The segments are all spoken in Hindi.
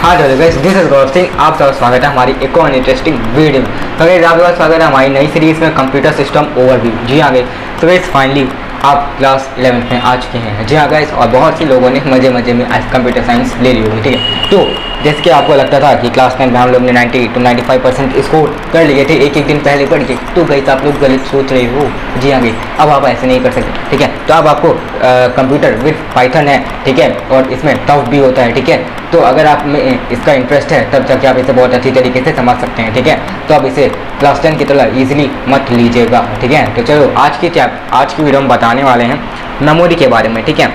हाँ तो guys, this is Gaurav Singh. आप सबका स्वागत है हमारी एक और इंटरेस्टिंग वीडियो में। तो गाइस आपका स्वागत है हमारी नई सीरीज में कंप्यूटर सिस्टम ओवरव्यू। जी हाँ गाइस, तो गाइस फाइनली आप क्लास 11th में आ चुके हैं। जी हाँ गाइस, और बहुत सी लोगों ने मजे मजे में आज कंप्यूटर साइंस ले ली होगी। ठीक है, तो जैसे कि आपको लगता था कि क्लास 10 में हम लोग ने 90 to 95% स्कोर कर लिए थे एक दिन पहले पढ़ के, तो गाइस आप लोग गलत सोच रहे हो। जी हाँ गाइस, अब आप ऐसे नहीं कर सकते। ठीक है, तो अब आपको कंप्यूटर विद पाइथन है, ठीक है, और इसमें टफ भी होता है। ठीक है, तो अगर आप में इसका इंटरेस्ट है तब जाके आप इसे बहुत अच्छी तरीके से समझ सकते हैं। ठीक है, तो आप इसे क्लास 10 की तरह ईजिली मत लीजिएगा। ठीक है, तो चलो आज की वीडियो में बताने वाले हैं मेमोरी के बारे में। ठीक है,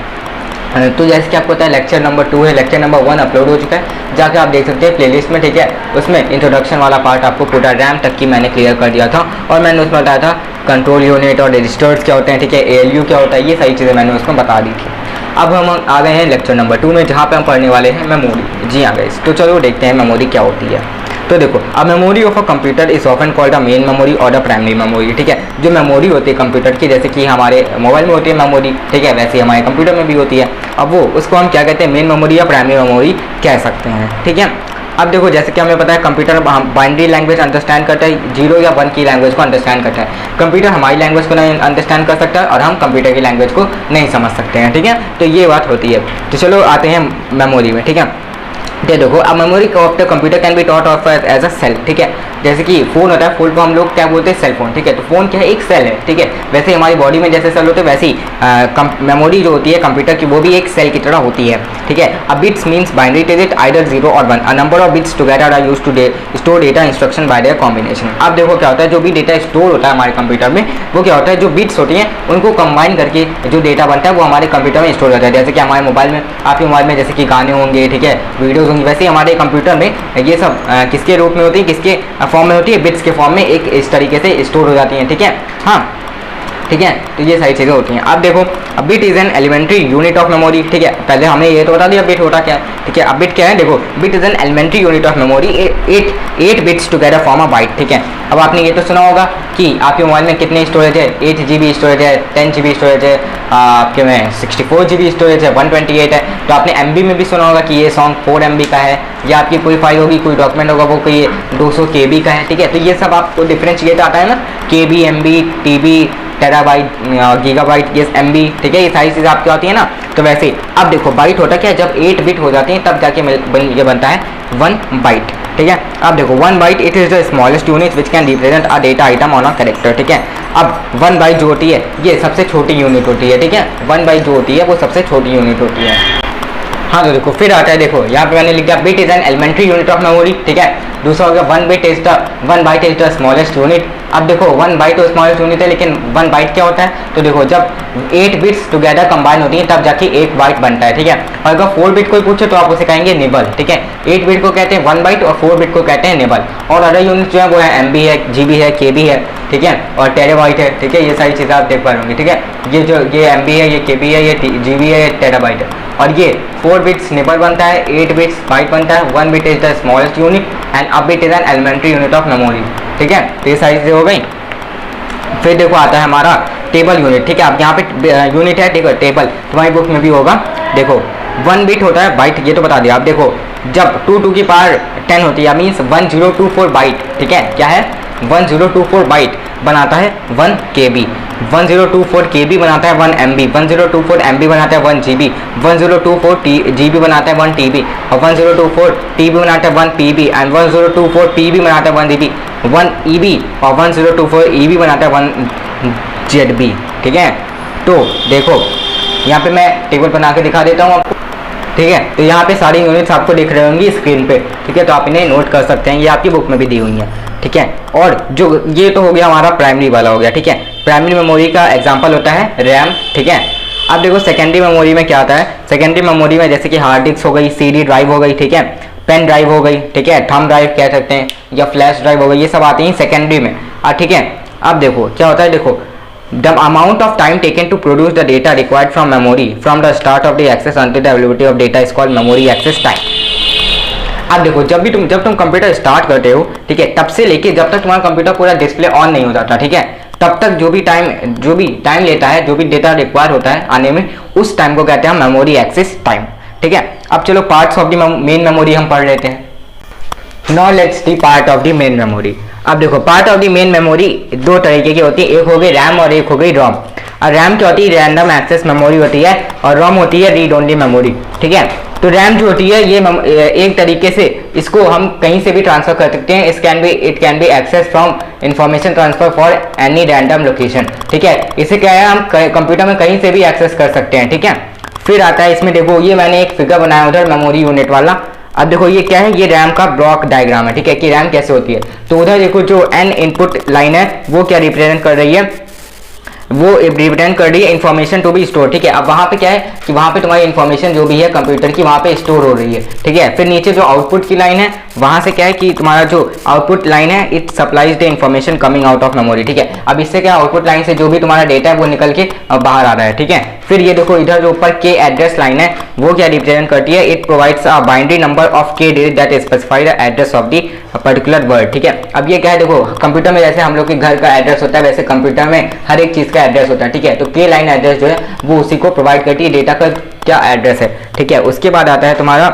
तो जैसे कि आपको पता है लेक्चर नंबर 2 है, लेक्चर नंबर 1 अपलोड हो चुका है, जाके आप देख सकते हैं प्लेलिस्ट में। ठीक है, उसमें इंट्रोडक्शन वाला पार्ट आपको पूरा रैम तक की मैंने क्लियर कर दिया था, और मैंने उसमें बताया था कंट्रोल यूनिट और रजिस्टर्स क्या होते हैं। ठीक है, ALU क्या होता है, ये सारी चीज़ें मैंने उसमें बता दी थी। अब हम आ गए हैं लेक्चर नंबर 2 में, जहाँ पे हम पढ़ने वाले हैं मेमोरी। जी हाँ गाइस, तो चलो देखते हैं मेमोरी क्या होती है। तो देखो, अब memory of a computer is often called a main memory और अ प्राइमरी मेमोरी। ठीक है, जो मेमोरी होती है कंप्यूटर की, जैसे कि हमारे मोबाइल में होती है मेमोरी, ठीक है, वैसे हमारे कंप्यूटर में भी होती है। अब वो उसको हम क्या कहते हैं, मेन मेमोरी या प्राइमरी मेमोरी कह सकते हैं। ठीक है, अब देखो जैसे कि हमें पता है कंप्यूटर बाइनरी लैंग्वेज अंडरस्टैंड करता है, 0 या 1 की लैंग्वेज को अंडरस्टैंड करता है। कंप्यूटर हमारी लैंग्वेज को नहीं अंडरस्टैंड कर सकता है, और हम कंप्यूटर की लैंग्वेज को नहीं समझ सकते हैं। ठीक है, तो ये बात होती है। तो चलो आते हैं मेमोरी में। ठीक है, तो देखो, अब memory of the computer can be thought of as a cell. ठीक है, जैसे कि फ़ोन होता है, फ़ोन को हम लोग क्या बोलते हैं, सेल फोन। ठीक है, तो फ़ोन क्या है, एक सेल है। ठीक है, वैसे हमारी बॉडी में जैसे सेल होते हैं, वैसे ही मेमोरी जो होती है कंप्यूटर की, वो भी एक सेल की तरह होती है। ठीक है, अब bits means binary digit either 0 or 1। A number of bits together are used to store data instruction by their combination. अब देखो क्या होता है, जो भी डेटा स्टोर होता है हमारे कंप्यूटर में, वो क्या होता है, जो बिट्स होती हैं उनको कंबाइन करके जो डेटा बनता है वो हमारे कंप्यूटर में स्टोर होता है। जैसे कि हमारे मोबाइल में, आपके मोबाइल में जैसे कि गाने होंगे, ठीक है, वीडियोज़ होंगी, वैसे ही हमारे कंप्यूटर में ये सब किसके रूप में होती है, किसके फॉर्म में होती है, बिट्स के फॉर्म में एक इस तरीके से स्टोर हो जाती हैं। ठीक है, हाँ ठीक है, तो ये सारी चीज़ें होती हैं। अब देखो, bit is an elementary unit of memory. ठीक है, पहले हमने ये तो बता दिया बिट होता क्या है। ठीक है, अब बिट क्या है, देखो, bit is an elementary unit of memory, 8 bits together form a byte. ठीक है, अब आपने ये तो सुना होगा कि आपके मोबाइल में कितने स्टोरेज है, 8 GB स्टोरेज है, 10 GB स्टोरेज है, आपके में 64 GB स्टोरेज है, 128 है। तो आपने MB में भी सुना होगा कि ये सॉन्ग 4 MB का है, या आपकी कोई फाइल होगी, कोई डॉक्यूमेंट होगा, वो कोई 200 KB का है। ठीक है, तो ये सब आपको डिफ्रेंशिएट आता है ना, KB, MB, TB, terabyte, gigabyte, ये MB। ठीक है, ये सारी चीज़ें आपकी आती है ना। तो वैसे अब देखो, बाइट होता क्या है, जब 8 बिट हो जाती हैं तब जाके ये बनता है 1 बाइट। ठीक है, अब देखो 1 byte it is the smallest unit which can represent a data item on a character. ठीक है, अब 1 बाइट जो होती है ये सबसे छोटी यूनिट होती है। ठीक है, 1 बाइट जो होती है वो सबसे छोटी यूनिट होती है। हाँ तो देखो, फिर आता है, देखो यहाँ पे मैंने लिख दिया bit is an elementary unit of memory. ठीक है, दूसरा हो गया 1 byte is the smallest unit. अब देखो 1 बाइट तो स्मॉलेस्ट यूनिट है, लेकिन 1 बाइट क्या होता है, तो देखो जब 8 बिट्स टुगेदर कंबाइन होती हैं तब जाके 1 बाइट बनता है। ठीक है, और अगर 4 बिट कोई पूछे तो आप उसे कहेंगे निबल। ठीक है, 8 बिट को कहते हैं 1 बाइट और 4 बिट को कहते हैं निबल। और अदर यूनिट जो है वो है MB है, GB है, KB है, ठीक है, और टेराबाइट है। ठीक है, ये सारी चीज़ें आप देख पा रहे होंगे। ठीक है, ये MB है, ये KB है, ये GB है, ये टेराबाइट है। और ये 4 बिट्स निबल बनता है, 8 बिट्स बाइट बनता है, 1 bit is the smallest unit and a bit is an elementary unit of memory. ठीक है, तो ये सारी चीज़ें हो गई। फिर देखो आता है हमारा टेबल यूनिट। ठीक है, अब यहाँ पे यूनिट है, ठीक है, टेबल तुम्हारी बुक में भी होगा। देखो 1 बिट होता है बाइट, ये तो बता दिया। अब देखो जब 2 की पावर 10 होती है, मीन्स 1024 बाइट। ठीक है, क्या है, 1024 बाइट बनाता है 1 KB, 1024 KB बनाता है 1 MB, 1024 MB बनाता है 1 GB, 1024 GB बनाता है 1 TB, और 1024 TB बनाता है 1 PB, एंड 1024 PB बनाता है 1 GB, 1 EB, और 1024 EB बनाता है 1 ZB। ठीक है, तो देखो यहाँ पे मैं टेबल बना के दिखा देता हूँ आपको। ठीक है, तो यहाँ पे सारी यूनिट्स आपको दिख रही होंगी स्क्रीन पे। ठीक है, तो आप इन्हें नोट कर सकते हैं, ये आपकी बुक में भी दी हुई है। ठीक है, और जो ये तो हो गया हमारा प्राइमरी वाला हो गया। ठीक है, प्राइमरी मेमोरी का एग्जांपल होता है रैम। ठीक है, अब देखो सेकेंडरी मेमोरी में क्या आता है, सेकेंडरी मेमोरी में जैसे कि हार्ड डिस्क हो गई, CD ड्राइव हो गई, ठीक है, पेन ड्राइव हो गई, ठीक है, थंब ड्राइव कह सकते हैं, या फ्लैश ड्राइव हो गई, ये सब आती हैं सेकेंडरी में। ठीक है, अब देखो क्या होता है, देखो the amount of time taken to produce the data required from memory from the start of the access until the availability of data is called memory access time। अब देखो जब तुम कंप्यूटर स्टार्ट करते हो, ठीक है, तब से लेके जब तक तुम्हारा कंप्यूटर पूरा डिस्प्ले ऑन नहीं हो जाता, ठीक है, तब तक जो भी टाइम लेता है, जो भी डेटा रिक्वायर होता है आने में, उस टाइम को कहते हैं मेमोरी एक्सेस टाइम। ठीक है। अब चलो parts of the main memory हम पढ़ लेते हैं। Now let's the part of the main memory. अब देखो part of the main memory दो तरीके की होती है, एक हो गई रैम और एक हो गई रोम। और रैम क्या होती है, रैंडम एक्सेस मेमोरी होती है, और रोम होती है रीड ओनली मेमोरी, ठीक है। तो रैम जो होती है ये एक तरीके से इसको हम कहीं से भी ट्रांसफर कर सकते हैं। It can be access from information transfer for any random location, ठीक है। इसे क्या है, हम कंप्यूटर में कहीं से भी एक्सेस कर सकते हैं, ठीक है। फिर आता है इसमें, देखो ये मैंने एक फिगर बनाया उधर मेमोरी यूनिट वाला। अब देखो ये क्या है, ये रैम का ब्लॉक डायग्राम है, ठीक है, कि रैम कैसे होती है। तो उधर देखो जो एन इनपुट लाइन है वो क्या रिप्रेजेंट कर रही है, वो रिप्रेजेंट कर रही है इन्फॉर्मेशन टू बी स्टोर, ठीक है। अब वहाँ पे क्या है कि वहाँ पे तुम्हारी इन्फॉर्मेशन जो भी है कंप्यूटर की वहाँ पे स्टोर हो रही है, ठीक है। फिर नीचे जो आउटपुट की लाइन है वहाँ से क्या है कि तुम्हारा जो आउटपुट लाइन है it supplies the information coming out of memory, ठीक है। अब इससे क्या आउटपुट लाइन से जो भी तुम्हारा डेटा है वो निकल के बाहर आ रहा है, ठीक है। फिर ये देखो इधर जो ऊपर के एड्रेस लाइन है वो क्या रिप्रेजेंट करती है, it provides a binary number of k digit that specify the address of the particular word, ठीक है। अब ये क्या है, देखो कंप्यूटर में जैसे हम लोग के घर का एड्रेस होता है वैसे कंप्यूटर में हर एक चीज का एड्रेस होता है, ठीक है। तो के लाइन एड्रेस जो है वो उसी को प्रोवाइड करती है, डेटा का क्या एड्रेस है, ठीक है। उसके बाद आता है तुम्हारा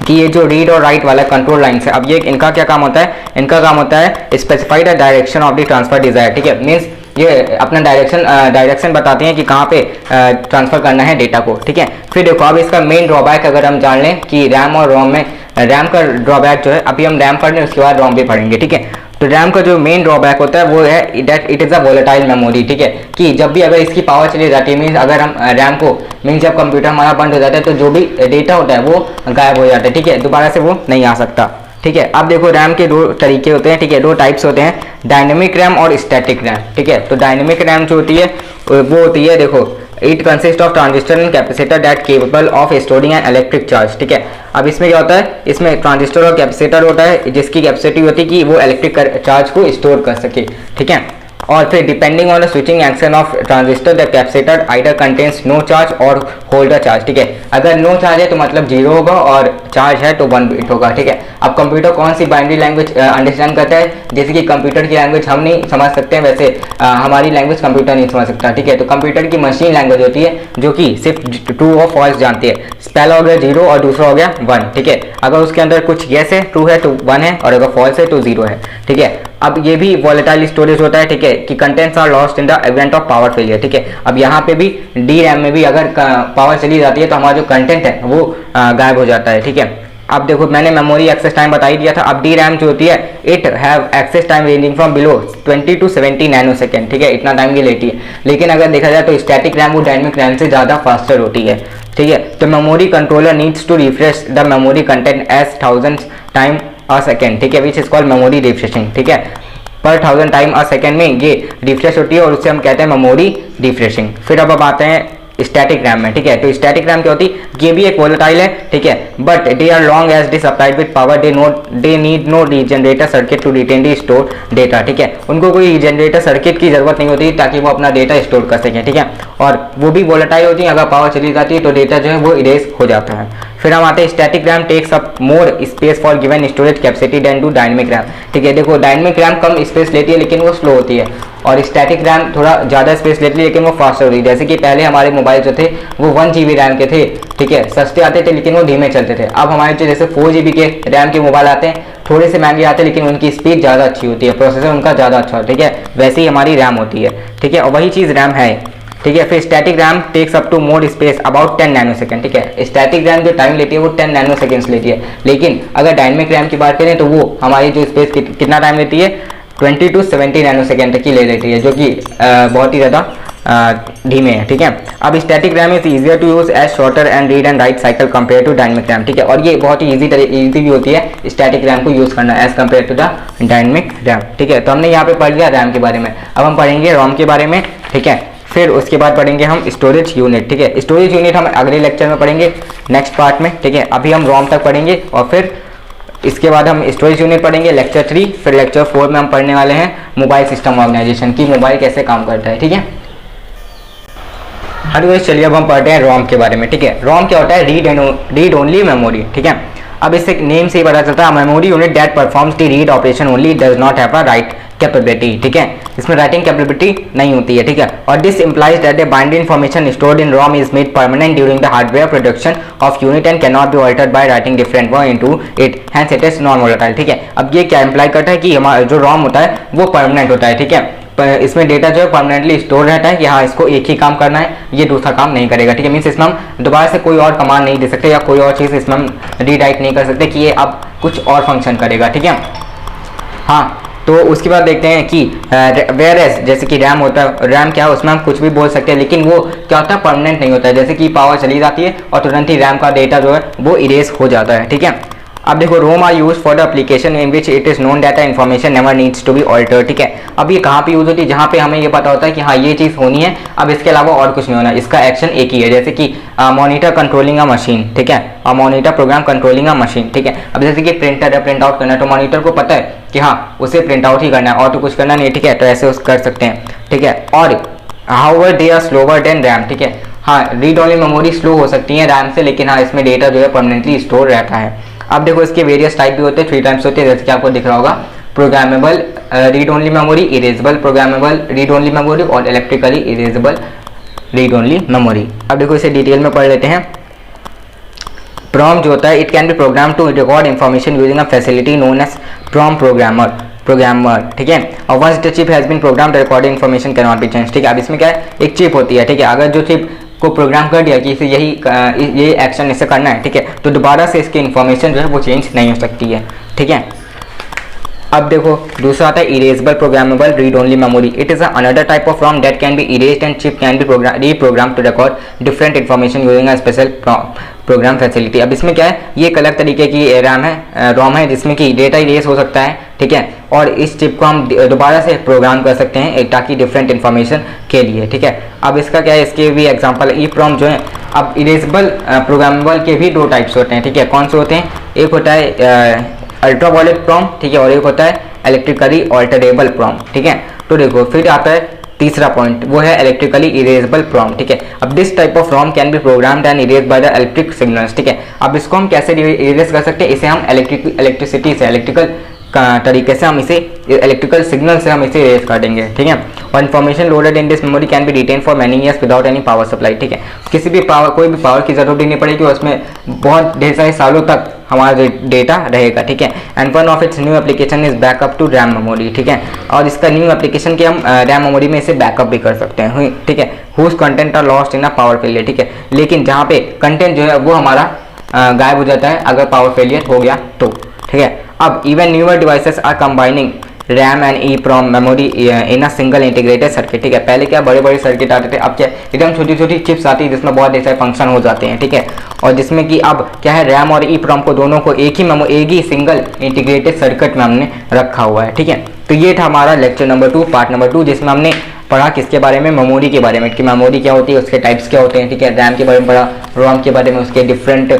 कि ये जो रीड और राइट वाला कंट्रोल लाइन है, अब ये इनका क्या काम होता है, इनका काम होता है specify the direction of the transfer desire, ठीक है। मीन्स ये अपना डायरेक्शन बताते हैं कि कहाँ पे ट्रांसफर करना है डेटा को, ठीक है। फिर देखो अब इसका मेन ड्रॉबैक अगर हम जान लें कि रैम और रोम में, रैम का ड्रॉबैक जो है अभी हम रैम पढ़ लें उसके बाद रोम भी पढ़ेंगे, ठीक है। तो रैम का जो मेन ड्रॉबैक होता है वो है that it is a volatile memory, ठीक है। कि जब भी अगर इसकी पावर चली जाती है, मीन्स अगर हम रैम को, मीन्स जब कंप्यूटर हमारा बंद हो जाता है तो जो भी डेटा होता है वो गायब हो जाता है, ठीक है, दोबारा से वो नहीं आ सकता, ठीक है। अब देखो रैम के दो तरीके होते हैं, ठीक है, दो टाइप्स होते हैं, डायनेमिक रैम और स्टैटिक रैम, ठीक है। तो डायनेमिक रैम जो होती है वो होती है, देखो it consist of transistor and capacitor that capable of storing an electric charge, ठीक है। अब इसमें क्या होता है, इसमें ट्रांजिस्टर और कैपेसिटर होता है जिसकी कैपेसिटी होती है कि वो इलेक्ट्रिक चार्ज को स्टोर कर सके, ठीक है। और फिर depending on the switching action of transistor the capacitor either contains no charge or hold the charge, ठीक है। अगर नो चार्ज है तो मतलब 0 होगा और चार्ज है तो 1 बिट होगा, ठीक है। अब कंप्यूटर कौन सी बाइनरी लैंग्वेज अंडरस्टैंड करता है, जैसे कि कंप्यूटर की लैंग्वेज हम नहीं समझ सकते हैं वैसे हमारी लैंग्वेज कंप्यूटर नहीं समझ सकता, ठीक है। तो कंप्यूटर की मशीन लैंग्वेज होती है जो कि सिर्फ ट्रू और फॉल्स जानती है। पहला हो गया 0 और दूसरा हो गया 1, ठीक है। अगर उसके अंदर कुछ येस है, ट्रू है तो 1 है, और अगर फॉल्स है तो 0 है, ठीक है। अब ये भी वॉलेटाइल स्टोरेज होता है, ठीक है, कि contents are lost in the event of power failure, ठीक है। अब यहाँ पे भी डी रैम में भी अगर पावर चली जाती है तो हमारा जो कंटेंट है वो गायब हो जाता है, ठीक है। अब देखो मैंने मेमोरी एक्सेस टाइम बता ही दिया था। अब डी रैम जो होती है it have access time ranging from below 20 to 70 nano second, ठीक है, इतना टाइम ये लेती है। लेकिन अगर देखा जाए तो स्टैटिक रैम वो डायनेमिक रैम से ज़्यादा फास्टर होती है, ठीक है। तो memory controller needs to refresh the memory content as 1000 time a second, ठीक है, which is called memory refreshing, ठीक है। पर 1000 टाइम अ सेकेंड में ये रिफ्रेश होती है और उससे हम कहते हैं मेमोरी रिफ्रेशिंग। फिर अब आते हैं स्टैटिक रैम में, ठीक है। तो स्टैटिक रैम क्या होती है, ये भी एक वोलेटाइल है, ठीक है, but they are long as they supplied with power they need no regenerator circuit to retain the store data, ठीक है। उनको कोई रीजनरेटर सर्किट की जरूरत नहीं होती ताकि वो अपना डेटा स्टोर कर सकें, ठीक है। और वो भी वोलेटाइल होती है, अगर पावर चली जाती है तो डेटा जो है वो इरेज हो जाता है। फिर हम आते हैं static RAM takes up more space for given storage capacity than to dynamic RAM, ठीक है। देखो डायनेमिक रैम कम स्पेस लेती है लेकिन वो स्लो होती है, और स्टैटिक रैम थोड़ा ज़्यादा स्पेस लेती है लेकिन वो फास्टर होती है। जैसे कि पहले हमारे मोबाइल जो थे वो 1 GB रैम के थे, ठीक है, सस्ते आते थे लेकिन वो धीमे चलते थे। अब हमारे जो जैसे 4 GB के रैम के मोबाइल आते हैं, थोड़े से महंगे आते हैं लेकिन उनकी स्पीड ज़्यादा अच्छी होती है, प्रोसेसर उनका ज़्यादा अच्छा होता है, ठीक है। वैसे ही हमारी रैम होती है, ठीक है, और वही चीज़ रैम है, ठीक है। फिर static RAM takes up to more space about 10 nano second, ठीक है। स्टैटिक रैम जो टाइम लेती है वो 10 नैनो सेकेंड्स लेती है, लेकिन अगर डायनेमिक रैम की बात करें तो वो हमारी जो स्पेस कितना टाइम लेती है 20 to 70 नैनो सेकेंड तक की ले लेती है, जो कि बहुत ही ज़्यादा धीमे है, ठीक है। अब static RAM is easier to use as shorter and read and write cycle compare to dynamic RAM, ठीक है। और ये बहुत ही ईजी भी होती है स्टैटिक रैम को यूज करना as compare to the dynamic RAM, ठीक है। तो हमने यहाँ पे पढ़ लिया रैम के बारे में, अब हम पढ़ेंगे रोम के बारे में, ठीक है। फिर उसके बाद पढ़ेंगे हम स्टोरेज यूनिट, ठीक है। स्टोरेज यूनिट हम अगले लेक्चर में पढ़ेंगे नेक्स्ट पार्ट में, ठीक है। अभी हम रोम तक पढ़ेंगे और फिर इसके बाद हम स्टोरेज यूनिट पढ़ेंगे लेक्चर 3, फिर लेक्चर 4 में हम पढ़ने वाले हैं मोबाइल सिस्टम ऑर्गेनाइजेशन की, मोबाइल कैसे काम करता है, ठीक है। हाँ तो चलिए अब हम पढ़ते हैं रोम के बारे में, ठीक है। रोम क्या होता है, रीड ओनली मेमोरी, ठीक है। अब इससे नेम से ही पता चलता है memory unit that performs the read operation only, does not have a right capability, ठीक है, इसमें राइटिंग कैपेबिलिटी नहीं होती है, ठीक है। और this implies that the binary information stored in ROM is made permanent during the hardware production of unit and can not be altered by writing different one into it, hence it is non volatile, ठीक है। अब ये क्या इम्प्लाई करता है कि हमारा जो रॉम होता है वो परमानेंट होता है, ठीक है, इसमें डेटा जो है परमानेंटली स्टोर रहता है कि हाँ इसको एक ही काम करना है, ये दूसरा काम नहीं करेगा, ठीक है। मीन्स इसमें हम दोबारा से कोई और कमांड नहीं दे सकते या कोई और चीज़ इसमें हम रीराइट नहीं कर सकते कि ये अब कुछ और फंक्शन करेगा, ठीक है। हाँ, तो उसके बाद देखते हैं कि वेयर एज जैसे कि रैम होता है, रैम क्या है उसमें हम कुछ भी बोल सकते हैं, लेकिन वो क्या होता है परमानेंट नहीं होता है। जैसे कि पावर चली जाती है और तुरंत ही रैम का डेटा जो है वो इरेज हो जाता है, ठीक है। अब देखो ROM are use for the application in which it is known data information never needs to be alter, ठीक है। अब ये कहाँ पे यूज होती है, जहाँ पे हमें ये पता होता है कि हाँ ये चीज़ होनी है, अब इसके अलावा और कुछ नहीं होना, इसका एक्शन एक ही है। जैसे कि मॉनिटर कंट्रोलिंग अ मशीन, ठीक है, और monitor program controlling a machine, ठीक है। अब जैसे कि प्रिंटर है, प्रिंट आउट करना है, तो मॉनिटर को पता है कि हाँ उसे प्रिंट आउट ही करना है और तो कुछ करना नहीं, ठीक है, तो ऐसे कर सकते हैं, ठीक है। और however they are slower than RAM, ठीक है। हाँ, रीड ओनली मेमोरी स्लो हो सकती है रैम से, लेकिन हाँ इसमें डेटा जो है परमानेंटली स्टोर रहता है। अब देखो इसके वेरियस टाइप भी होते हैं, 3 टाइप्स होते हैं, जैसे कि आपको दिख रहा होगा, programmable read only memory, erasable programmable read only memory और electrically erasable read only memory. अब देखो इसे डिटेल में पढ़ लेते हैं। प्रॉम जो होता है, it can be program to record information using a facility known as PROM programmer, ठीक है। और once the chip has been program the recorded information can not be change, ठीक है। अब इसमें क्या है, एक चिप होती है, ठीक है, अगर जो चिप को प्रोग्राम कर दिया कि इसे ये एक्शन इसे करना है, ठीक है, तो दोबारा से इसकी इन्फॉर्मेशन जो है वो चेंज नहीं हो सकती है, ठीक है। अब देखो दूसरा आता है erasable programmable read only memory, it is another type of ROM that can be erased and chip can be reprogram to record different information using a special program facility. अब इसमें क्या है, ये एक अलग तरीके की रॉम है जिसमें कि डेटा इरेज हो सकता है, ठीक है, और इस चिप को हम दोबारा से प्रोग्राम कर सकते हैं ताकि डिफरेंट इन्फॉर्मेशन के लिए, ठीक है। अब इसका क्या है, इसके भी एग्जांपल ई प्रॉम जो है। अब इरेजेबल प्रोग्रामेबल के भी 2 टाइप्स होते हैं, ठीक है। कौन से होते हैं, एक होता है अल्ट्रावायलेट प्रॉम, ठीक है, और एक होता है इलेक्ट्रिकली ऑल्टरेबल प्रॉम, ठीक है। तो देखो फिर आता है तीसरा पॉइंट, वो है इलेक्ट्रिकली इरेजेबल प्रॉम, ठीक है। अब this type of ROM can be programmed and erase by the electric signals, ठीक है। अब इसको हम कैसे इरेज कर सकते हैं, इसे हम इलेक्ट्रिसिटी से, इलेक्ट्रिकल तरीके से हम इसे इलेक्ट्रिकल सिग्नल से हम इसे इरेज कर देंगे, ठीक है। और information loaded in this memory can be retain for many years without any power supply, ठीक है। किसी भी कोई भी पावर की जरूरत ही नहीं पड़ेगी, उसमें बहुत ढेर सारे सालों तक हमारा डेटा रहेगा, ठीक है। And one of its new application is backup to RAM memory, ठीक है। और इसका न्यू एप्लीकेशन के हम रैम मेमोरी में इसे बैकअप भी कर सकते हैं, ठीक है। Whose content are lost in a power failure, ठीक है। लेकिन जहाँ पे कंटेंट जो है वो हमारा गायब हो जाता है अगर पावर फेलियर हो गया तो, ठीक है। अब even newer devices are combining RAM and E PROM memory in a single integrated circuit, ठीक है। पहले क्या बड़े बड़े सर्किट आते थे, अब क्या एकदम छोटी छोटी चिप्स आती है जिसमें बहुत सारे फंक्शन हो जाते हैं, ठीक है। और जिसमें कि अब क्या है, रैम और ई प्रॉम को दोनों को एक ही सिंगल इंटीग्रेटेड सर्किट में हमने रखा हुआ है, ठीक है। तो ये था हमारा लेक्चर नंबर 2 पार्ट नंबर 2, जिसमें हमने पढ़ा किसके बारे में, मेमोरी के बारे में, कि मेमोरी क्या होती है, उसके टाइप्स क्या होते हैं, ठीक है। रैम के बारे में पढ़ा, रोम के बारे में, उसके डिफरेंट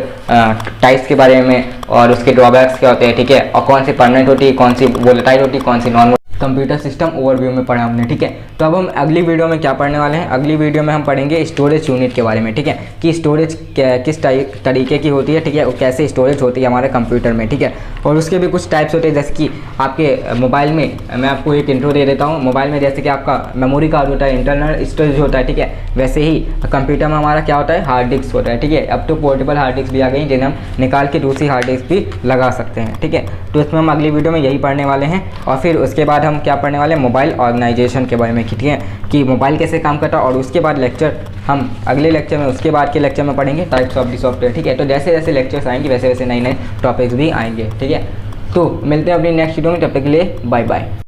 टाइप्स के बारे में और उसके ड्रॉबैक्स क्या होते हैं, ठीक है। और कौन सी परमानेंट होती है, कौन सी वोलेटाइल होती है, कौन सी नॉन कंप्यूटर सिस्टम ओवरव्यू में पढ़ा हमने, ठीक है। तो अब हम अगली वीडियो में क्या पढ़ने वाले हैं, अगली वीडियो में हम पढ़ेंगे स्टोरेज यूनिट के बारे में, ठीक है, कि स्टोरेज किस तरीके की होती है, ठीक है, और कैसे स्टोरेज होती है हमारे कंप्यूटर में, ठीक है। और उसके भी कुछ टाइप्स होते हैं, जैसे कि आपके मोबाइल में, मैं आपको एक इंट्रो दे देता हूँ। मोबाइल में जैसे कि आपका मेमोरी कार्ड होता है, इंटरनल स्टोरेज होता है, ठीक है, वैसे ही कंप्यूटर में हमारा क्या होता है, हार्ड डिस्क होता है, ठीक है। अब तो पोर्टेबल हार्ड डिस्क भी आ गई जिन्हें हम निकाल के दूसरी हार्ड डिस्क भी लगा सकते हैं, ठीक है। तो इसमें हम अगली वीडियो में यही पढ़ने वाले हैं। और फिर उसके बाद हम क्या पढ़ने वाले हैं, मोबाइल ऑर्गेनाइजेशन के बारे में, ठीक है, कि मोबाइल कैसे काम करता है। और उसके बाद लेक्चर हम अगले लेक्चर में, उसके बाद के लेक्चर में पढ़ेंगे टाइप्स ऑफ द सॉफ्टवेयर, ठीक है। तो जैसे जैसे लेक्चर्स आएंगे वैसे वैसे नए नए टॉपिक्स भी आएंगे, ठीक है। तो मिलते हैं अपनी नेक्स्ट वीडियो में, तब तक के लिए बाय बाय।